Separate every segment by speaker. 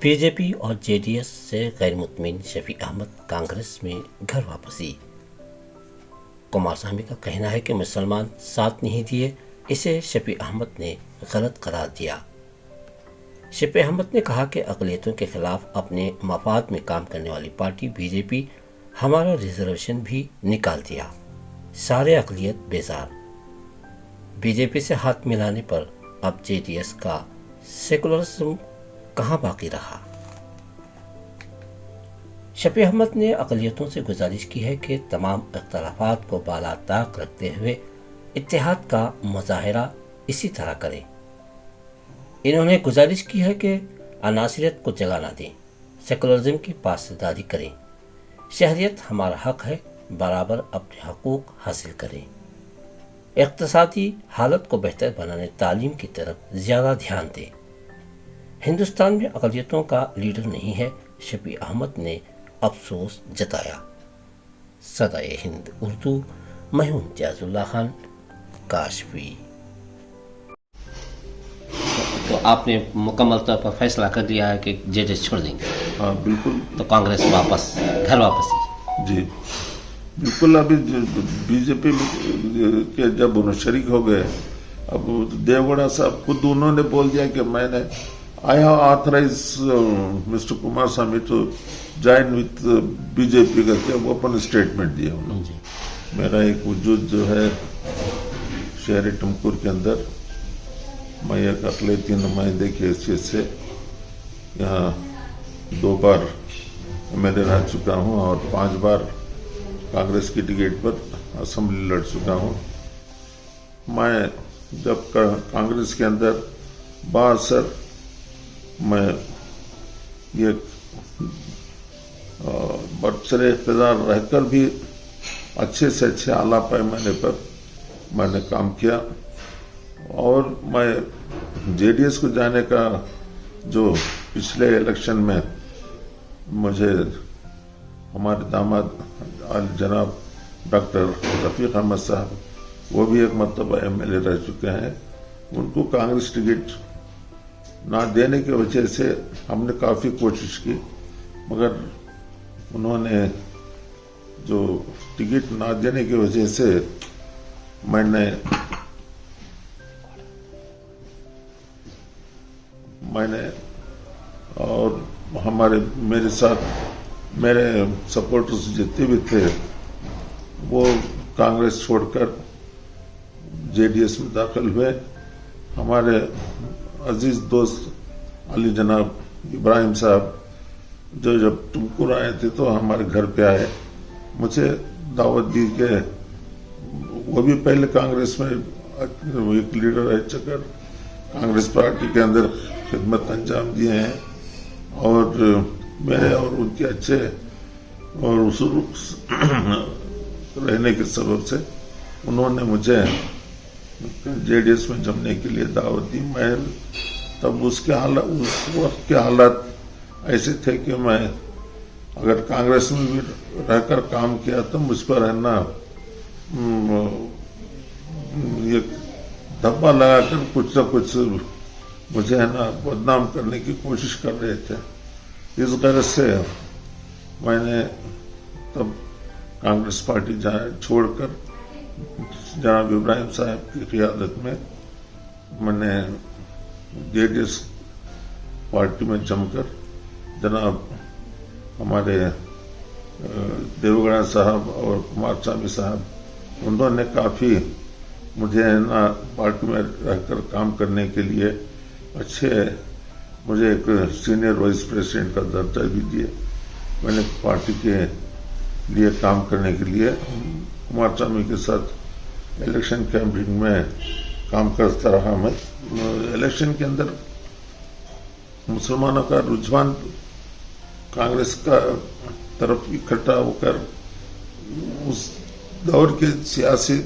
Speaker 1: BJP और JDS से गैर मुतमिन शफी अहमद कांग्रेस में घर वापसी। कुमारस्वामी का कहना है कि मुसलमान साथ नहीं दिए, इसे शफी अहमद ने गलत करार दिया। शफी अहमद ने कहा कि अक़लियतों के खिलाफ अपने मफाद में काम करने वाली पार्टी बीजेपी हमारा रिजर्वेशन भी निकाल दिया, सारे अक़लियत बेजार। बीजेपी से हाथ मिलाने पर अब जेडीएस का सेकुलरिज्म कहाँ बाकी रहा। शफी अहमद ने अक़लियतों से गुजारिश की है कि तमाम इख्तलाफात को बाला ताक रखते हुए इत्तेहाद का मुजाहरा इसी तरह करें। इन्होंने गुजारिश की है कि अनासरियत को जगह ना दें, सेकुलरिज्म की पासदारी करें। शहरियत हमारा हक है, बराबर अपने हकूक़ हासिल करें। इक़्तिसादी हालत को बेहतर बनाने तालीम की तरफ ज़्यादा ध्यान दें। हिंदुस्तान में अक़लियतों का लीडर नहीं है, शफी अहमद ने अफसोस जताया। सदाए हिंद उर्दू, मैं हूं इम्तियाज़ुल्लाह खान काशफी। तो आपने मुकम्मल तौर पर फैसला कर दिया है कि जेडीएस छोड़ देंगे?
Speaker 2: हाँ बिल्कुल।
Speaker 1: तो कांग्रेस घर वापसी?
Speaker 2: जी बिल्कुल। अभी बीजेपी के जब उन्हें शरीक हो गए, अब देवगौड़ा साहब खुद उन्होंने बोल दिया कि मैंने I have authorized Mr. Kumaraswamy to join with BJP करके ओपन स्टेटमेंट दिया उन्होंने। मेरा एक वजूद जो है शहर टुमकुर के अंदर, मैं एक अक़लियती नुमाइंदे की हैसियत से यहाँ 2 बार एमएलए रह चुका हूँ और 5 बार कांग्रेस की टिकट पर असेंबली लड़ चुका हूँ। मैं जब कांग्रेस के अंदर बासर मैं ये बरसरे इक़्तिदार रहकर भी अच्छे से अच्छे आला पैमाने पर मैंने काम किया और मैं जेडीएस को जाने का जो पिछले इलेक्शन में मुझे हमारे दामाद जनाब डॉक्टर रफीक अहमद साहब, वो भी एक मरतबा एमएलए रह चुके हैं, उनको कांग्रेस टिकट ना देने की वजह से हमने काफ़ी कोशिश की, मगर उन्होंने जो टिकट ना देने की वजह से मैंने और मेरे साथ मेरे सपोर्टर्स जितने भी थे वो कांग्रेस छोड़कर जेडीएस में दाखिल हुए। हमारे अजीज दोस्त अली जनाब इब्राहिम साहब जो जब टुमकुर आए थे तो हमारे घर पे आए, मुझे दावत दी कि वो भी पहले कांग्रेस में एक लीडर रह चुकर कांग्रेस पार्टी के अंदर खिदमत अंजाम दिए हैं और मेरे और उनके अच्छे और उसरूप रहने के सबब से उन्होंने मुझे जेडीएस में जमने के लिए दावत दी। मैं तब उस वक्त के हालात ऐसे थे कि मैं अगर कांग्रेस में भी रहकर काम किया तो मुझ पर रहना ये धब्बा लगाकर कुछ न कुछ मुझे है ना बदनाम करने की कोशिश कर रहे थे। इस गरज से मैंने तब कांग्रेस पार्टी छोड़कर जनाब इब्राहिम साहब की क़ियादत में मैंने जेडीएस पार्टी में जमकर जनाब हमारे देवगौड़ा साहब और कुमारस्वामी साहब उन्होंने काफ़ी मुझे ना पार्टी में रहकर काम करने के लिए मुझे एक सीनियर वाइस प्रेसिडेंट का दर्जा भी दिए। मैंने पार्टी के लिए काम करने के लिए कुमारस्वामी के साथ इलेक्शन कैंपेन में काम करता रहा। मैं इलेक्शन के अंदर मुसलमानों का रुझान कांग्रेस का तरफ इकट्ठा होकर उस दौर के सियासी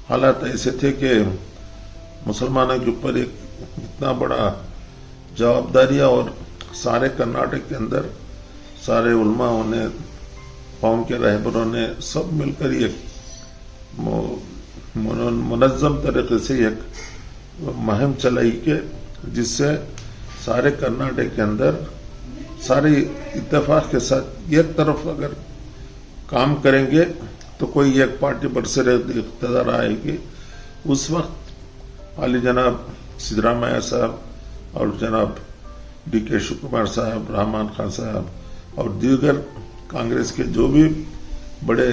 Speaker 2: हालात ऐसे थे कि मुसलमानों के ऊपर एक इतना बड़ा जवाबदारियां और सारे कर्नाटक के अंदर सारे उलमाओं ने, कौम के रहबरों ने सब मिलकर एक मुनज़्ज़म तरीके से एक मुहिम चलाई कि जिससे सारे कर्नाटक के अंदर सारे इत्तेफाक के साथ एक तरफ अगर काम करेंगे तो कोई एक पार्टी बरसर इख्तियार आएगी। उस वक्त आली जनाब सिद्धरामैया साहब और जनाब DK शिव कुमार साहब, रहमान खान साहब और दीगर कांग्रेस के जो भी बड़े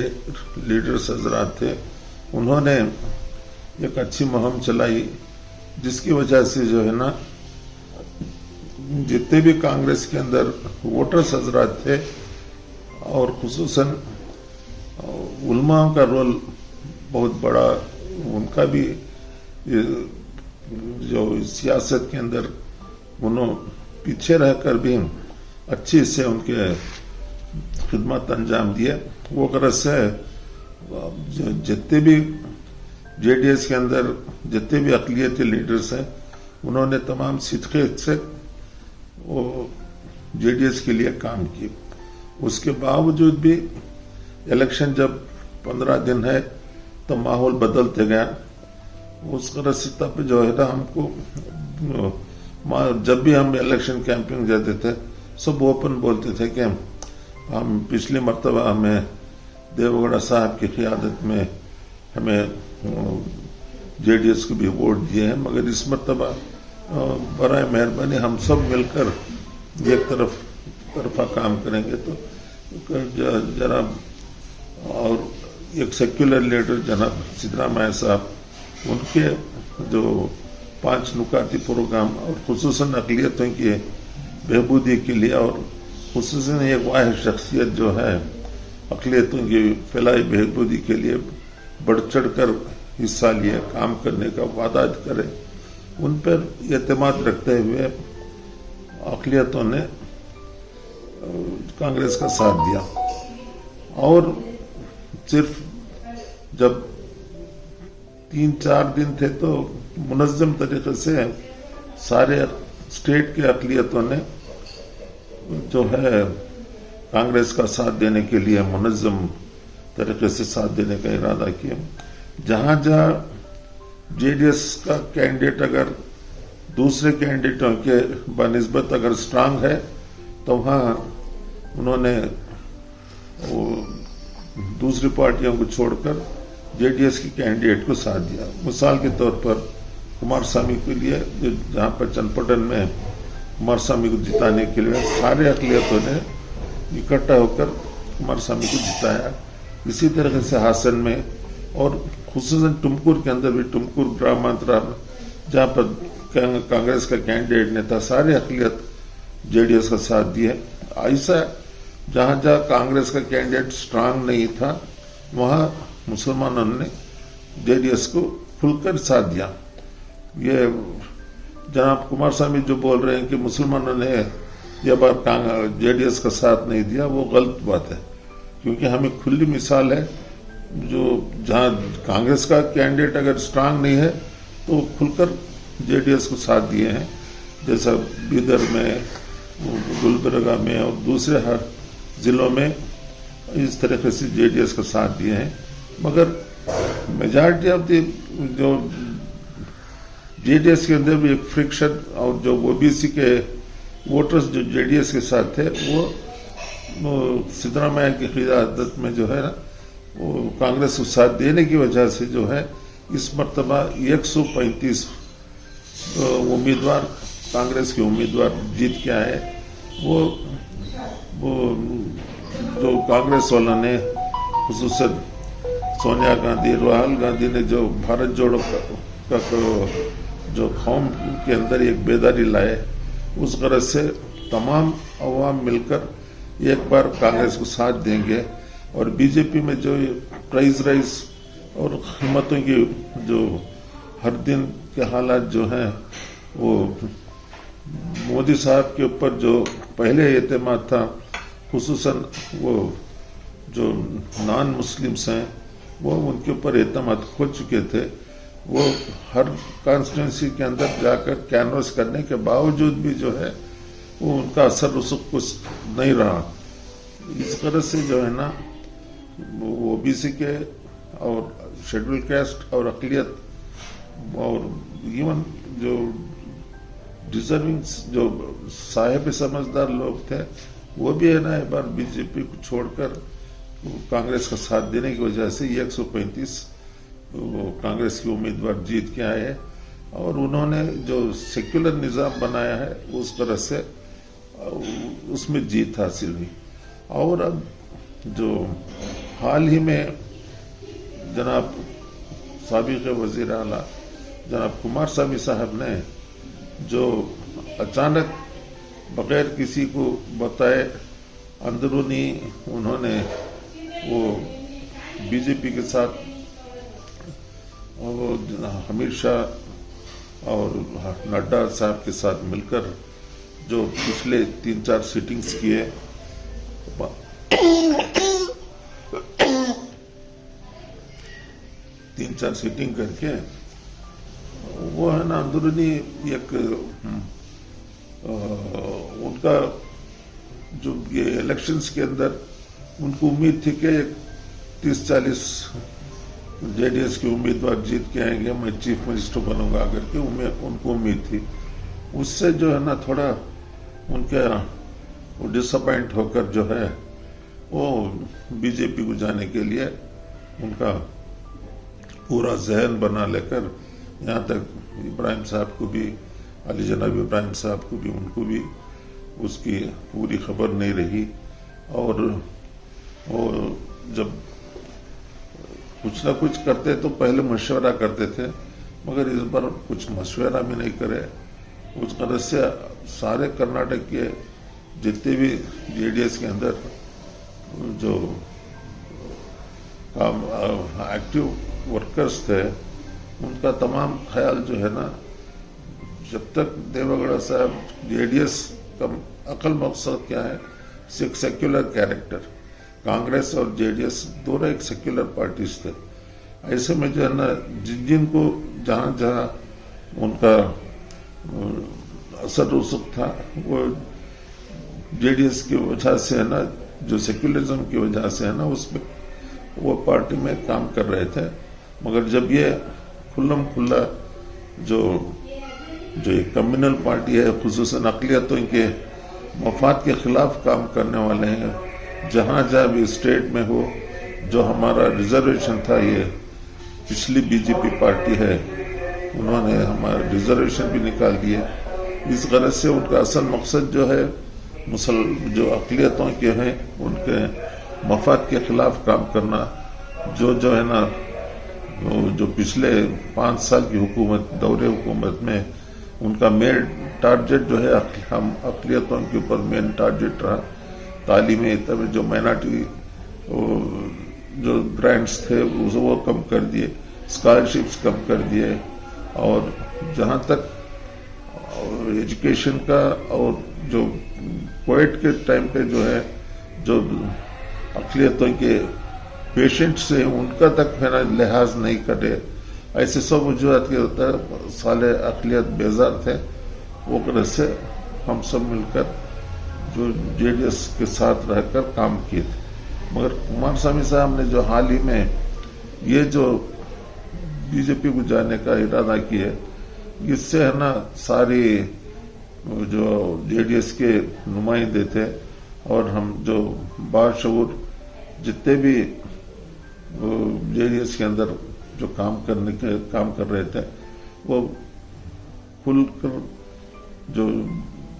Speaker 2: लीडर्स हजरात थे, उन्होंने एक अच्छी मुहिम चलाई, जिसकी वजह से जो है ना जितने भी कांग्रेस के अंदर वोटर्स हजरात थे और खुसूसन उलमाओं का रोल बहुत बड़ा, उनका भी जो सियासत के अंदर उन्होंने पीछे रहकर भी अच्छी से उनके खिदमत अंजाम दिए। वो गरज से जितने भी JDS के अंदर जितने भी अक़लियती लीडर्स हैं, उन्होंने तमाम सिदक़े से वो JDS के लिए काम किए। उसके बावजूद भी इलेक्शन जब 15 दिन है तो माहौल बदलते गया। उस गरज से तब जो है ना हमको जब भी हम इलेक्शन कैंपिंग जाते थे सब ओपन बोलते थे कि हम पिछली मरतबा हमें देवगौड़ा साहब की क़ियादत में हमें JDS को भी वोट दिए हैं, मगर इस मरतबा बराए मेहरबानी हम सब मिलकर एक तरफा काम करेंगे। तो जनाब और एक सेक्युलर लीडर जनाब सिद्धरामैया साहब, उनके जो 5 नुकाती प्रोग्राम और खुसूसन अक़लियतों की बेहबूदी के लिए और खुसूसन एक वाहिद शख्सियत जो है अक़लियतों की फैलाई बेहबूदी के लिए बढ़ चढ़ कर हिस्सा लिए, काम करने का वादा करे, उन पर एतमाद रखते हुए अक़लियतों ने कांग्रेस का साथ दिया। और सिर्फ जब 3-4 दिन थे तो मुनज़्ज़म तरीके से सारे स्टेट के अक़लियतों ने जो है कांग्रेस का साथ देने के लिए मुनज़्ज़म तरीके से साथ देने का इरादा किया। जहां जहां JDS का कैंडिडेट अगर दूसरे कैंडिडेटों के बनिस्बत अगर स्ट्रांग है तो वहां उन्होंने दूसरी पार्टियों को छोड़कर JDS के कैंडिडेट को साथ दिया। मिसाल के तौर पर कुमारस्वामी के लिए जहां पर चन्नपट्टन में कुमारस्वामी को जिताने के लिए सारे अक़लियतों ने इकट्ठा होकर कुमारस्वामी को जिताया। इसी तरह से हासन में और खुसूसन टुमकुर के अंदर भी, टुमकुर ग्रामांतरा जहां पर कांग्रेस का कैंडिडेट ने था, सारे अक़लियत JDS का साथ दिए। ऐसा जहां जहां कांग्रेस का कैंडिडेट स्ट्रांग नहीं था वहां मुसलमानों ने JDS को खुलकर साथ दिया। ये जनाब कुमारस्वामी जो बोल रहे हैं कि मुसलमानों ने यह बार JDS का साथ नहीं दिया, वो गलत बात है, क्योंकि हमें खुली मिसाल है जो जहां कांग्रेस का कैंडिडेट अगर स्ट्रांग नहीं है तो खुलकर JDS को साथ दिए हैं, जैसा बीदर में, गुलबर्गा में और दूसरे हर जिलों में इस तरीके से JDS का साथ दिए हैं। मगर मेजॉरिटी ऑफ द जो JDS के अंदर भी एक फ्रिक्शन और जो OBC के वोटर्स जो JDS के साथ थे वो सिद्धरामैया की क़ियादत में जो है ना वो कांग्रेस को साथ देने की वजह से जो है इस मरतबा 135 उम्मीदवार कांग्रेस के उम्मीदवार जीत के आए। वो जो कांग्रेस वालों ने खुसूसन सोनिया गांधी, राहुल गांधी ने जो भारत जोड़ो का जो कौम के अंदर एक बेदारी लाए, उस गरज से तमाम अवाम मिलकर एक बार कांग्रेस को साथ देंगे। और बीजेपी में जो प्राइस राइस और कीमतों की जो हर दिन के हालात जो हैं, वो मोदी साहब के ऊपर जो पहले एतमाद था, खुसूसन वो जो नॉन मुस्लिम्स हैं वो उनके ऊपर एतमाद खो चुके थे। वो हर कॉन्स्टिट्यूंसी के अंदर जाकर कैनवस करने के बावजूद भी जो है वो उनका असर उसको कुछ नहीं रहा। इस तरह से जो है ना OBC के और शेड्यूल कास्ट और अक़लियत और इवन जो ڈیزرونگ جو صاحب سمجھدار لوگ تھے وہ بھی ہے نا ایک بار بی جے پی کو چھوڑ کر کانگریس کا ساتھ دینے کی وجہ سے یہ 135 کانگریس کی امیدوار جیت کے آئے، اور انہوں نے جو سیکولر نظام بنایا ہے اس طرح سے اس میں جیت حاصل ہوئی۔ اور اب جو حال ہی میں جناب سابق وزیر اعلیٰ جناب کمار سوامی صاحب نے جو اچانک بغیر کسی کو بتائے اندرونی انہوں نے وہ بی جے پی کے ساتھ حمید شاہ اور نڈا صاحب کے ساتھ مل کر جو پچھلے 3-4 سیٹنگز کیے، 3-4 سیٹنگ کر کے وہ ہے نا اندرونی ایک ان کا جو یہ الیکشنز کے اندر ان کو امید تھی کہ 30-40 جے ڈی ایس کے امیدوار جیت کے آئیں گے، میں چیف منسٹر بنوں گا کر کے ان کو امید تھی۔ اس سے جو ہے نا تھوڑا ان کا ڈس اپوائنٹ ہو کر جو ہے وہ بی جے پی کو جانے کے لیے ان کا پورا ذہن بنا لے کر یہاں تک ابراہیم صاحب کو بھی، علی جناب ابراہیم صاحب کو بھی، ان کو بھی اس کی پوری خبر نہیں رہی، اور وہ جب کچھ نہ کچھ کرتے تو پہلے مشورہ کرتے تھے، مگر اس بار کچھ مشورہ بھی نہیں کرے۔ اس غرض سے سارے کرناٹک کے جتنے بھی جے ڈی ایس کے اندر جو ایکٹیو ورکرز تھے ان کا تمام خیال جو ہے نا، جب تک دیوگڑا صاحب جے ڈی ایس کا اصل مقصد کیا ہے، ایک سیکولر کیریکٹر، کانگریس اور جے ڈی ایس دونوں ایک سیکولر پارٹیز تھے، ایسے میں جو ہے نا جن کو جہاں جہاں ان کا اثر رسوخ تھا وہ جے ڈی ایس کی وجہ سے ہے نا، جو سیکولرزم کی وجہ سے ہے نا، اس میں وہ پارٹی میں کام کر رہے تھے۔ مگر جب یہ کھلم کھلا جو ایک کمیونل پارٹی ہے، خصوصاً اقلیتوں کے مفاد کے خلاف کام کرنے والے ہیں، جہاں جہاں بھی اسٹیٹ میں ہو، جو ہمارا ریزرویشن تھا، یہ پچھلی بی جے پی پارٹی ہے، انہوں نے ہمارے ریزرویشن بھی نکال دیے۔ اس غرض سے ان کا اصل مقصد جو ہے جو اقلیتوں کے ہیں ان کے مفاد کے خلاف کام کرنا، جو ہے نا جو پچھلے 5 سال کی حکومت، دور حکومت میں ان کا مین ٹارگیٹ جو ہے ہم اقلیتوں کے اوپر مین ٹارگیٹ رہا۔ تعلیمی جو مائنارٹی جو گرانٹس تھے وہ کم کر دیے، اسکالرشپس کم کر دیے، اور جہاں تک ایجوکیشن کا اور جو کووڈ کے ٹائم پہ جو ہے جو اقلیتوں کے پیشنٹس ہیں ان کا تک ہے نا لحاظ نہیں کرے، ایسے سب وجوہات کے ہوتا ہے، سالے اقلیت بیزار تھے۔ وہ غرض سے ہم سب مل کر جو جے ڈی ایس کے ساتھ رہ کر کام کیے تھے۔ مگر کمار سوامی صاحب نے جو حال ہی میں یہ جو بی جے پی کو جانے کا ارادہ کیا، اس سے ہے نا ساری جو جے ڈی ایس کے نمائندے تھے اور ہم جو باشعور جتنے بھی جے ڈی ایس کے اندر جو کام کر رہے تھے، وہ کھل کر جو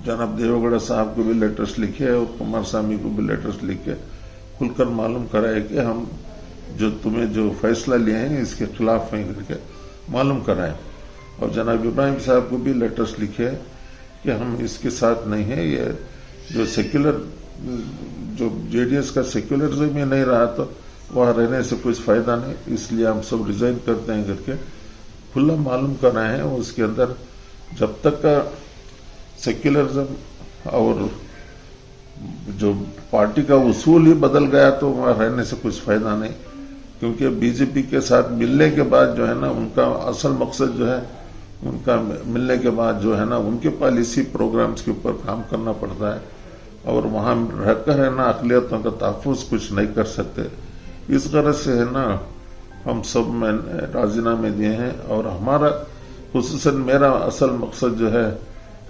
Speaker 2: جناب دیوگڑا صاحب کو بھی لیٹرز لکھے اور کمار سوامی کو بھی لیٹرز لکھے، کھل کر معلوم کرائے کہ ہم جو تمہیں جو فیصلہ لیے ہیں اس کے خلاف ہیں کر کے معلوم کرائیں، اور جناب ابراہیم صاحب کو بھی لیٹرز لکھے کہ ہم اس کے ساتھ نہیں ہیں، یہ جو سیکولر جو جے ڈی ایس کا سیکولرزم میں نہیں رہا تو وہاں رہنے سے کچھ فائدہ نہیں، اس لیے ہم سب ریزائن کرتے ہیں کر کے کھلا معلوم کر رہے ہیں۔ اس کے اندر جب تک کا سیکولرزم اور جو پارٹی کا اصول ہی بدل گیا تو وہاں رہنے سے کچھ فائدہ نہیں، کیونکہ بی جے پی کے ساتھ ملنے کے بعد جو ہے نا ان کا اصل مقصد جو ہے، ان کا ملنے کے بعد جو ہے نا ان کے پالیسی پروگرامز کے اوپر کام کرنا پڑتا ہے، اور وہاں رہ کر ہے نا اقلیتوں کا تحفظ کچھ نہیں کر سکتے۔ اس غرض سے ہے نا ہم سب میں راضی نامے دیے ہیں، اور ہمارا خصوصاً میرا اصل مقصد جو ہے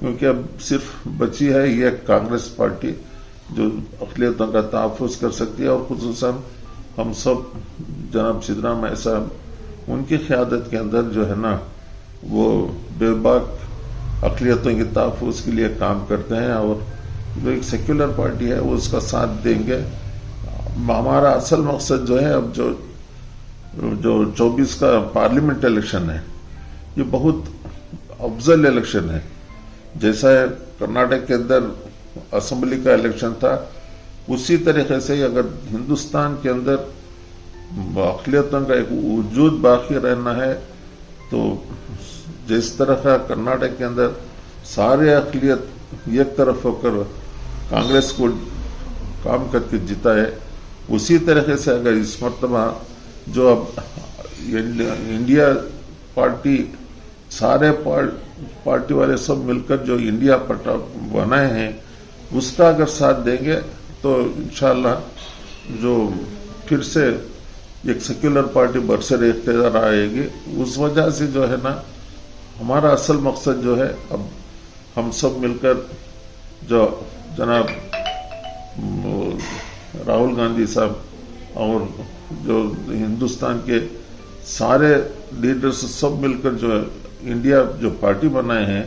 Speaker 2: کیونکہ اب صرف بچی ہے یہ کانگریس پارٹی جو اقلیتوں کا تحفظ کر سکتی ہے، اور خصوصاً ہم سب جناب سدھرامیا صاحب ان کی قیادت کے اندر جو ہے نا وہ بے باک اقلیتوں کے تحفظ کے لیے کام کرتے ہیں، اور جو ایک سیکولر پارٹی ہے وہ اس کا ساتھ دیں گے۔ ہمارا اصل مقصد جو ہے اب جو 24 کا پارلیمنٹ الیکشن ہے یہ بہت افضل الیکشن ہے، جیسا کرناٹک کے اندر اسمبلی کا الیکشن تھا اسی طریقے سے ہی اگر ہندوستان کے اندر اقلیتوں کا ایک وجود باقی رہنا ہے تو جس طرح کا کرناٹک کے اندر سارے اقلیت ایک طرف ہو کر کانگریس کو کام کر کے جیتا ہے، اسی طریقے سے اگر اس مرتبہ جو اب انڈیا پارٹی سارے پارٹی والے سب مل کر جو انڈیا پٹا بنائے ہیں اس کا اگر ساتھ دیں گے تو انشاءاللہ جو پھر سے ایک سیکولر پارٹی برسر اقتدار آئے گی۔ اس وجہ سے جو ہے نا ہمارا اصل مقصد جو ہے اب ہم سب مل کر جو جناب راہل گاندھی صاحب اور جو ہندوستان کے سارے لیڈرز سب مل کر جو انڈیا جو پارٹی بنائے ہیں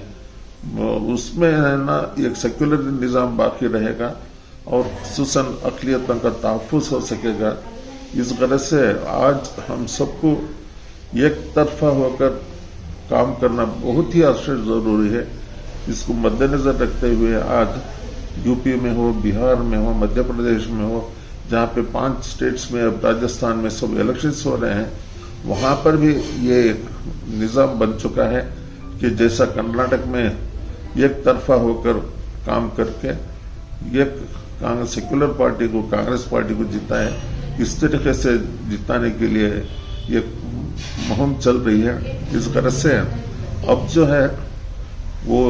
Speaker 2: اس میں ہے نا ایک سیکولر نظام باقی رہے گا اور خصوصاً اقلیتوں کا تحفظ ہو سکے گا۔ اس غرض سے آج ہم سب کو ایک طرفہ ہو کر کام کرنا بہت ہی اشد ضروری ہے۔ اس کو مد نظر رکھتے ہوئے آج یو پی میں ہو، بہار میں ہو، مدھیہ پردیش میں ہو، جہاں پہ 5 اسٹیٹس میں اب راجستھان میں سب الیکشنز ہو رہے ہیں، وہاں پر بھی یہ ایک نظام بن چکا ہے کہ جیسا کرناٹک میں ایک طرفہ ہو کر کام کر کے ایک سیکولر پارٹی کو کانگریس پارٹی کو جیتا ہے، اس طریقے سے جتانے کے لیے یہ مہم چل رہی ہے۔ اس غرض سے اب جو ہے وہ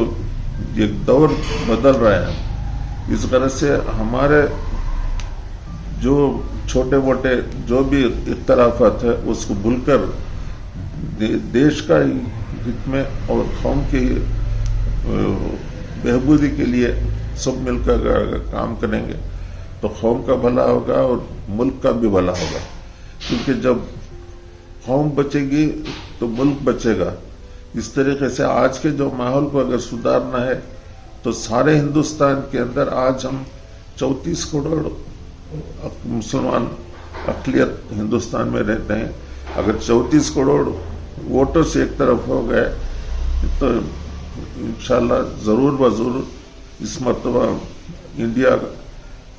Speaker 2: ایک دور بدل رہا ہے۔ اس غرض سے ہمارے جو چھوٹے موٹے جو بھی اختلافات ہیں اس کو بھول کر دیش کا ہت میں اور قوم کی بہبودی کے لیے سب مل کر اگر کام کریں گے تو قوم کا بھلا ہوگا اور ملک کا بھی بھلا ہوگا، کیونکہ جب قوم بچے گی تو ملک بچے گا۔ اس طریقے سے آج کے جو ماحول کو اگر سدھارنا ہے تو سارے ہندوستان کے اندر آج ہم 34 کروڑ مسلمان اقلیت ہندوستان میں رہتے ہیں۔ اگر 34 کروڑ ووٹرز ایک طرف ہو گئے تو انشاءاللہ ضرور بضرور اس مرتبہ انڈیا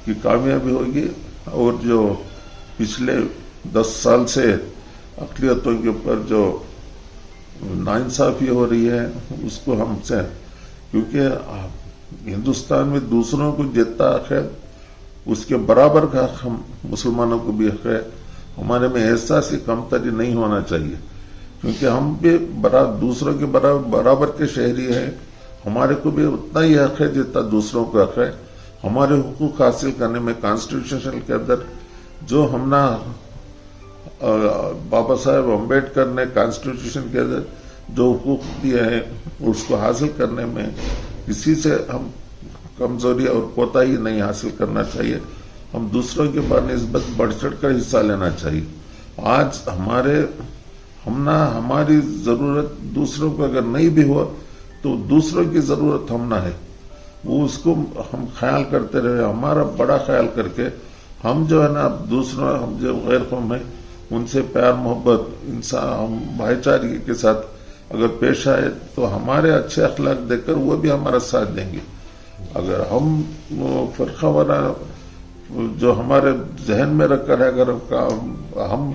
Speaker 2: کی کامیابی ہوگی، اور جو پچھلے 10 سال سے اقلیتوں کے اوپر جو ناانصافی ہو رہی ہے اس کو ہم سے، کیونکہ ہندوستان میں دوسروں کو جتنا حق ہے اس کے برابر کا حق ہم مسلمانوں کو بھی حق ہے۔ ہمارے میں احساسی کمتری نہیں ہونا چاہیے، کیونکہ ہم بھی دوسروں کے برابر کے شہری ہیں، ہمارے کو بھی اتنا ہی حق ہے جتنا دوسروں کو حق ہے۔ ہمارے حقوق حاصل کرنے میں کانسٹیٹیوشن کے اندر جو ہم نے بابا صاحب امبیڈکر نے کانسٹیٹیوشن کے اندر جو حقوق دیے ہیں اس کو حاصل کرنے میں کسی سے ہم کمزوری اور کوتاہی نہیں حاصل کرنا چاہیے۔ ہم دوسروں کے بنسبت بڑھ چڑھ کر حصہ لینا چاہیے۔ آج ہماری ضرورت دوسروں کو اگر نہیں بھی ہوا تو دوسروں کی ضرورت ہم نہ ہے، وہ اس کو ہم خیال کرتے رہے، ہمارا بڑا خیال کر کے ہم جو ہے نا دوسروں ہم جو غیر قوم ہیں ان سے پیار محبت انسان ہم بھائی چارگی کے ساتھ اگر پیش آئے تو ہمارے اچھے اخلاق دیکھ کر وہ بھی ہمارا ساتھ دیں گے۔ اگر ہم فرقہ وارانہ جو ہمارے ذہن میں رکھ کر ہے، اگر ہم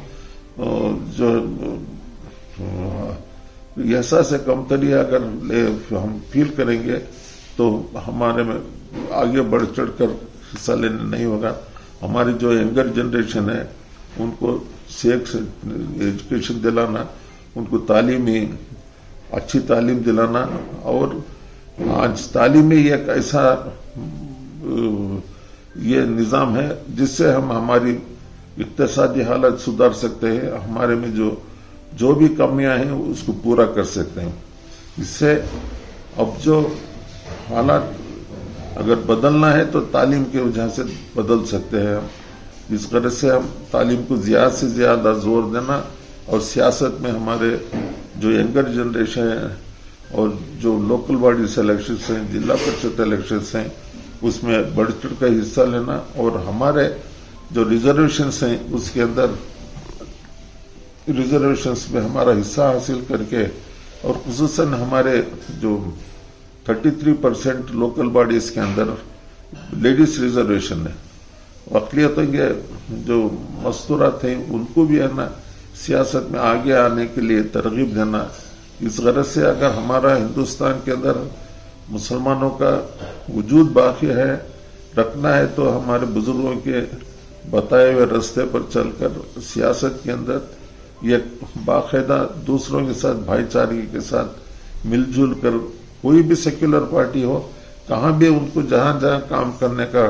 Speaker 2: جو احساس کمتری اگر ہم فیل کریں گے تو ہمارے میں آگے بڑھ چڑھ کر حصہ لینے نہیں ہوگا۔ ہماری جو ینگر جنریشن ہے ان کو سیکس ایجوکیشن دلانا، ان کو اچھی تعلیم دلانا، اور آج تعلیم ہی ایک ایسا یہ نظام ہے جس سے ہم ہماری اقتصادی حالت سدھار سکتے ہیں، ہمارے میں جو بھی کمیاں ہیں اس کو پورا کر سکتے ہیں۔ اس سے اب جو हालात अगर बदलना है तो तालीम की वजह से बदल सकते हैं हम। इस तरह से हम तालीम को ज़्यादा से ज़्यादा जोर देना और सियासत में हमारे जो यंगर जनरेशन है और जो लोकल बॉडी इलेक्शंस हैं, जिला परिषद इलेक्शंस हैं, उसमें बढ़ चढ़ कर हिस्सा लेना और हमारे जो रिजर्वेशंस हैं उसके अंदर रिजर्वेशंस में हमारा हिस्सा हासिल करके और खुसूसन हमारे जो 33% लोकल बॉडीज के अंदर लेडीज रिजर्वेशन है, अक़लियतों के जो मस्तूरात हैं उनको भी है ना सियासत में आगे आने के लिए तरगीब देना। इस गरज से अगर हमारा हिंदुस्तान के अंदर मुसलमानों का वजूद बाकी है, रखना है, तो हमारे बुजुर्गों के बताए हुए रास्ते पर चलकर सियासत के अंदर ये बाकायदा दूसरों के साथ भाईचारे के साथ मिलजुल कर कोई भी सेक्युलर पार्टी हो, कहाँ भी उनको जहाँ जहाँ काम करने का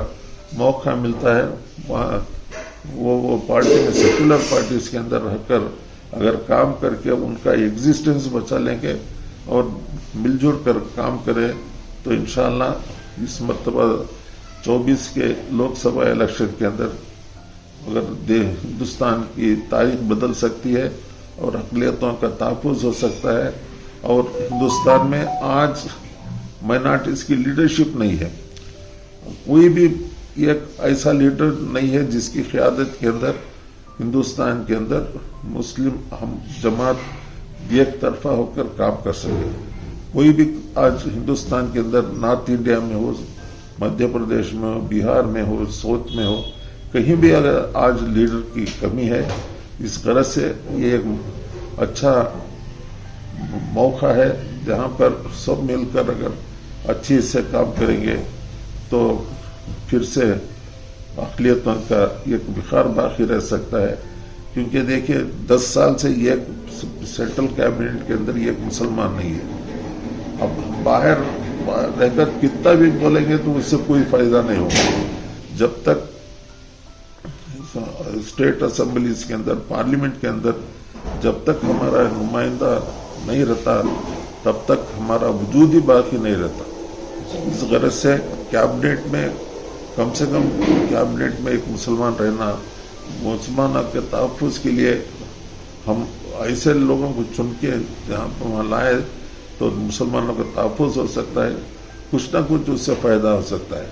Speaker 2: मौका मिलता है वहाँ वो पार्टी में सेक्युलर पार्टीज के अंदर रहकर अगर काम करके उनका एग्जिस्टेंस बचा लेंगे और मिलजुल कर काम करें तो इंशाअल्लाह इस मर्तबा 24 के लोकसभा इलेक्शन के अंदर अगर हिंदुस्तान की तारीख बदल सकती है और अक़लियतों का तहफ़्फ़ुज़ हो सकता है। और हिंदुस्तान में आज माइनॉरिटीज़ की लीडरशिप नहीं है, कोई भी एक ऐसा लीडर नहीं है जिसकी क़यादत के अंदर हिंदुस्तान के अंदर मुस्लिम हम जमात एक तरफा होकर काम कर सके। कोई भी आज हिंदुस्तान के अंदर नॉर्थ इंडिया में हो, मध्य प्रदेश में हो, बिहार में हो, साउथ में हो, कहीं भी अगर आज लीडर की कमी है। इस गरज से ये एक अच्छा मौका है जहां पर सब मिलकर अगर अच्छी से काम करेंगे तो फिर से अक़लियतों का एक बिखार बाकी रह सकता है। क्योंकि देखिए 10 साल से ये सेंट्रल कैबिनेट के अंदर ये मुसलमान नहीं है। अब बाहर रहकर कितना भी बोलेंगे तो उससे कोई फायदा नहीं होगा। जब तक स्टेट असेंबलीज के अंदर, पार्लियामेंट के अंदर जब तक हमारा नुमाइंदा नहीं रहता तब तक हमारा वजूद ही बाकी नहीं रहता। इस गरज से कैबिनेट में कम से कम कैबिनेट में एक मुसलमान रहना, मुसलमान के तहफ़्फ़ुज़ के लिए हम ऐसे लोगों को चुन के जहाँ पर वहाँ लाए तो मुसलमानों का तहफ़्फ़ुज़ हो सकता है, कुछ ना कुछ उससे फ़ायदा हो सकता है।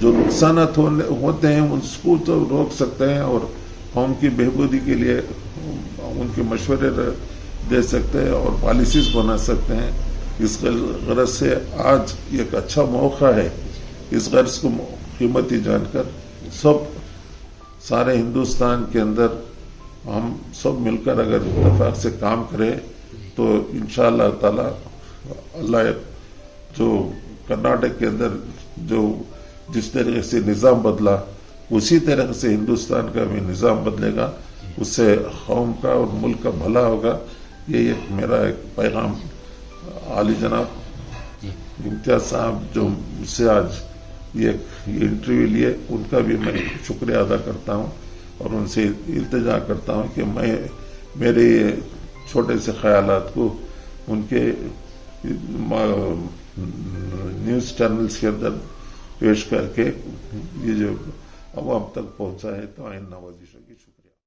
Speaker 2: जो नुकसानात होते हैं उसको तो रोक सकते हैं और कौम की बेहबूदी के लिए उनके मशवरे दे सकते हैं और पॉलिसीज बना सकते हैं। इस गरज से आज एक अच्छा मौका है, इस गर्ज को कीमती जानकर सब सारे हिंदुस्तान के अंदर हम सब मिलकर अगर इत्तेफाक से काम करें तो इंशाअल्लाह ताला अल्लाह जो कर्नाटक के अंदर जो जिस तरीके से निज़ाम बदला उसी तरह से हिंदुस्तान का भी निज़ाम बदलेगा, उससे कौम का और मुल्क का भला होगा। ये एक मेरा एक पैगाम आली जनाब इम्तियाज साहब जो मुझसे आज ये इंटरव्यू लिए उनका भी मैं शुक्रिया अदा करता हूँ और उनसे इल्तिजा करता हूँ कि मैं मेरे छोटे से ख्यालात को उनके न्यूज़ चैनल्स के अंदर पेश करके ये जो अवाम तक पहुँचा है तो आइन नवाज़िशों की शुक्रिया।